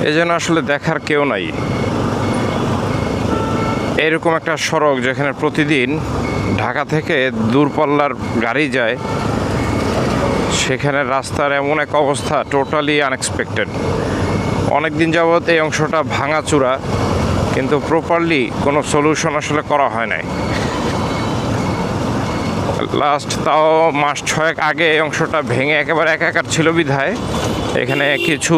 এই যেন আসলে দেখার কেউ নাই। এরকম একটা সড়ক যেখানে প্রতিদিন ঢাকা থেকে দূরপাল্লার গাড়ি যায়, সেখানে রাস্তার এমন এক অবস্থা টোটালি আনএক্সপেক্টেড। অনেক দিন যাবৎ এই অংশটা ভাঙাচুরা, কিন্তু প্রপারলি কোনো সলিউশন আসলে করা হয় নাই। লাস্ট তাও মাস 6 আগে এই অংশটা ভেঙে একেবারে একাকার ছিল বিধায় এখানে কিছু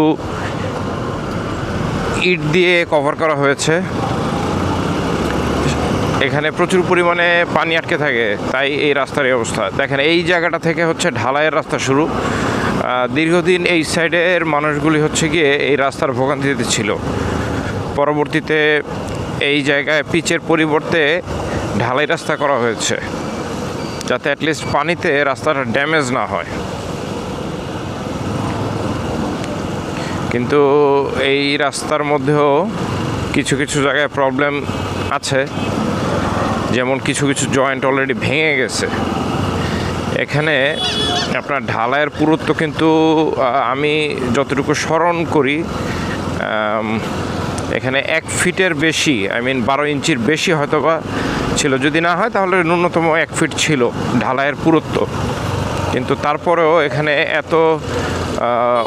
ইট দিয়ে কভার করা হয়েছে। এখানে প্রচুর পরিমাণে পানি আটকে থাকে, তাই এই রাস্তার এই অবস্থা। দেখেন, এই জায়গাটা থেকে হচ্ছে ঢালাইয়ের রাস্তা শুরু। দীর্ঘদিন এই সাইডের মানুষগুলি হচ্ছে গিয়ে এই রাস্তার ভোগান্তিতে ছিল। পরবর্তীতে এই জায়গায় পিচের পরিবর্তে ঢালাই রাস্তা করা হয়েছে, যাতে অ্যাটলিস্ট পানিতে রাস্তাটা ড্যামেজ না হয়। কিন্তু এই রাস্তার মধ্যেও কিছু কিছু জায়গায় প্রবলেম আছে, যেমন কিছু কিছু জয়েন্ট অলরেডি ভেঙে গেছে। এখানে আপনার ঢালাইয়ের পুরুত্ব কিন্তু আমি যতটুকু স্মরণ করি, এখানে 1 ফিটের বেশি, 12 ইঞ্চির বেশি হয়তোবা ছিল। যদি না হয় তাহলে ন্যূনতম 1 ফিট ছিল ঢালাইয়ের পুরুত্ব। কিন্তু তারপরেও এখানে এত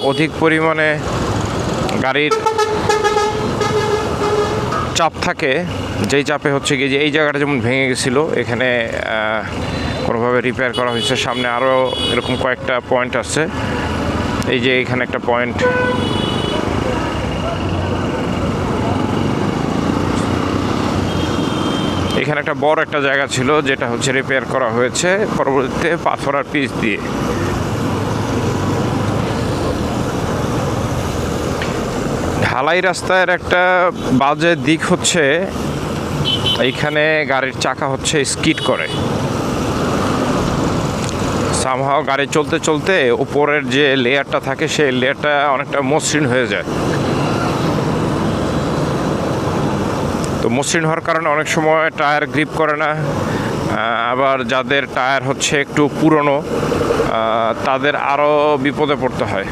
অধিক পরিমাণে গাড়ির চাপ থাকে, যেই চাপে হচ্ছে গিয়ে যে এই জায়গাটা যেমন ভেঙে গেছিলো, এখানে কোনোভাবে রিপেয়ার করা হয়েছে। সামনে আরও এরকম কয়েকটা পয়েন্ট আছে। এই যে এখানে একটা পয়েন্ট, এখানে একটা বড় একটা জায়গা ছিল যেটা হচ্ছে রিপেয়ার করা হয়েছে পরবর্তীতে পাথর আর পিচ দিয়ে। ঢালাই রাস্তার একটা বাজে দিক হচ্ছে এইখানে গাড়ির চাকা হচ্ছে স্কিড করে। সামহাও গাড়ি চলতে চলতে উপরের যে লেয়ারটা থাকে সেই লেয়ারটা অনেকটা মসৃণ হয়ে যায়। তো মসৃণ হওয়ার কারণে অনেক সময় টায়ার গ্রিপ করে না। আবার যাদের টায়ার হচ্ছে একটু পুরনো, তাদের আরও বিপদে পড়তে হয়।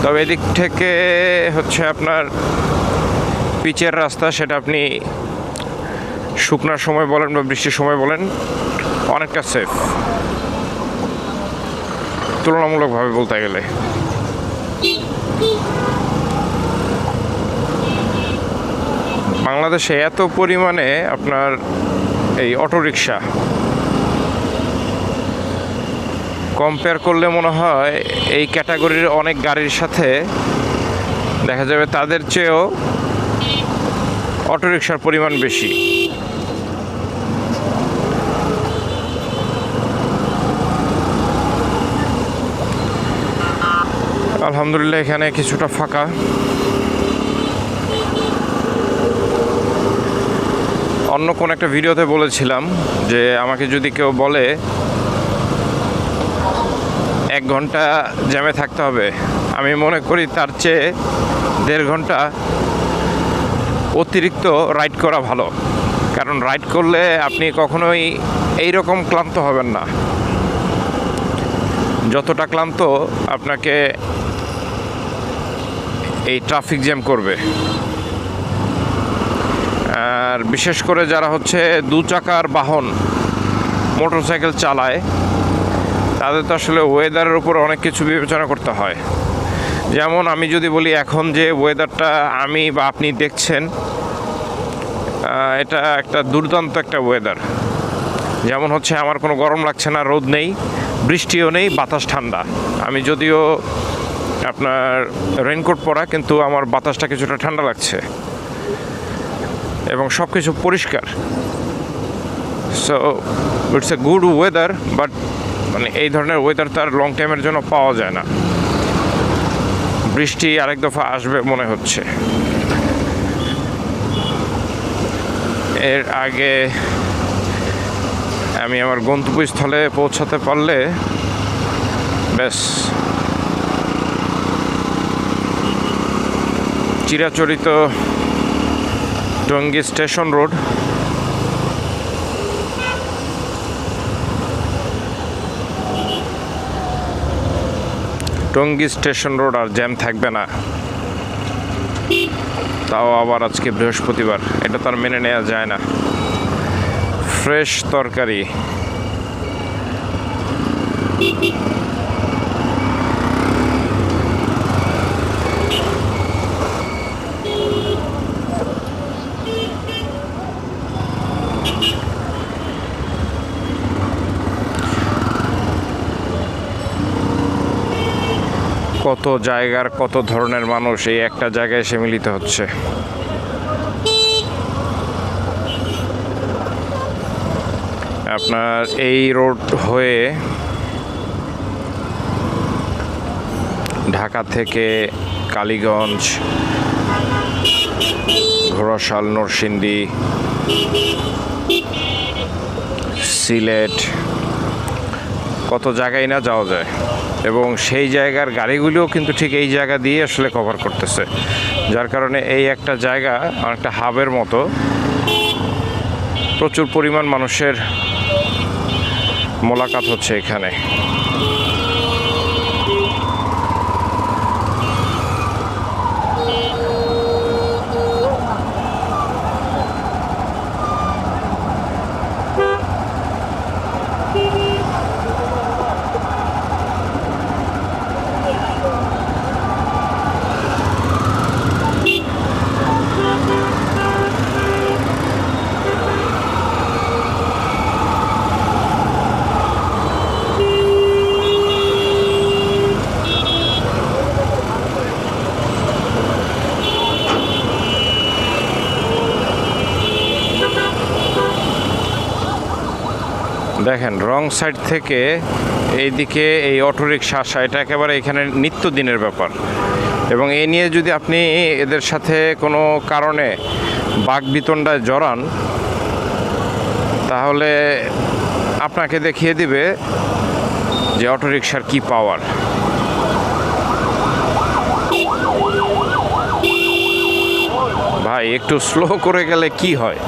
তবে এদিক থেকে হচ্ছে আপনার পিচের রাস্তা, সেটা আপনি শুকনার সময় বলেন বা বৃষ্টির সময় বলেন, অনেকটা সেফ তুলনামূলকভাবে বলতে গেলে। বাংলাদেশে এত পরিমাণে আপনার এই অটোরিকশা, কম্পেয়ার করলে মনে হয় এই ক্যাটাগরির অনেক গাড়ির সাথে দেখা যাবে তাদের চেয়েও অটোরিকশার পরিমাণ বেশি। আলহামদুলিল্লাহ এখানে কিছুটা ফাঁকা। অন্য কোন একটা ভিডিওতে বলেছিলাম যে আমাকে যদি কেউ বলে 1 ঘন্টা জ্যামে থাকতে হবে, আমি মনে করি তার চেয়ে 1.5 ঘন্টা অতিরিক্ত রাইড করা ভালো। কারণ রাইড করলে আপনি কখনোই এইরকম ক্লান্ত হবেন না যতটা ক্লান্ত আপনাকে এই ট্রাফিক জ্যাম করবে। আর বিশেষ করে যারা হচ্ছে 2 চাকার বাহন, মোটরসাইকেল চালায়, তাদের তো আসলে ওয়েদারের উপর অনেক কিছু বিবেচনা করতে হয়। যেমন আমি যদি বলি, এখন যে ওয়েদারটা আমি বা আপনি দেখছেন, এটা একটা দুর্দান্ত একটা ওয়েদার। যেমন হচ্ছে আমার কোনো গরম লাগছে না, রোদ নেই, বৃষ্টিও নেই, বাতাস ঠান্ডা। আমি যদিও আপনার রেইনকোট পরা, কিন্তু আমার বাতাসটা কিছুটা ঠান্ডা লাগছে এবং সব কিছু পরিষ্কার। So it's a good weather, but এই ধরনের ওয়েদার তার লং টাইমের জন্য পাওয়া যায় না। বৃষ্টি আরেক দফা আসবে মনে হচ্ছে। এর আগে আমি আমার গন্তব্যস্থলে পৌঁছাতে পারলে ব্যাস। চিরাচরিত Tongi station road, Tongi station road আর জ্যাম থাকবে না। তাও আবার আজকে বৃহস্পতিবার, এটা তার মেনে নেওয়া যায় না। ফ্রেশ তরকারি, কত জায়গার কত ধরনের মানুষ এই একটা জায়গায় এসে মিলিত হচ্ছে। আপনার এই রোড হয়ে ঢাকা থেকে কালীগঞ্জ, ঘোড়াশাল, নরসিংদী, সিলেট, কত জায়গায় না যাওয়া যায়, এবং সেই জায়গার গাড়িগুলোও কিন্তু ঠিক এই জায়গা দিয়ে আসলে কভার করতেছে, যার কারণে এই একটা জায়গা অনেকটা হাবের মতো, প্রচুর পরিমাণ মানুষের মোলাকাত হচ্ছে এখানে। দেখেন, রং সাইড থেকে এইদিকে এই অটোরিকশা আসা, এটা একেবারে এখানে নিত্যদিনের ব্যাপার, এবং এই নিয়ে যদি আপনি এদের সাথে কোনো কারণে বাকবিতণ্ডায় জড়ান, তাহলে আপনাকে দেখিয়ে দিবে যে অটোরিকশার কি পাওয়ার। ভাই, একটু স্লো করে গেলে কি হয়?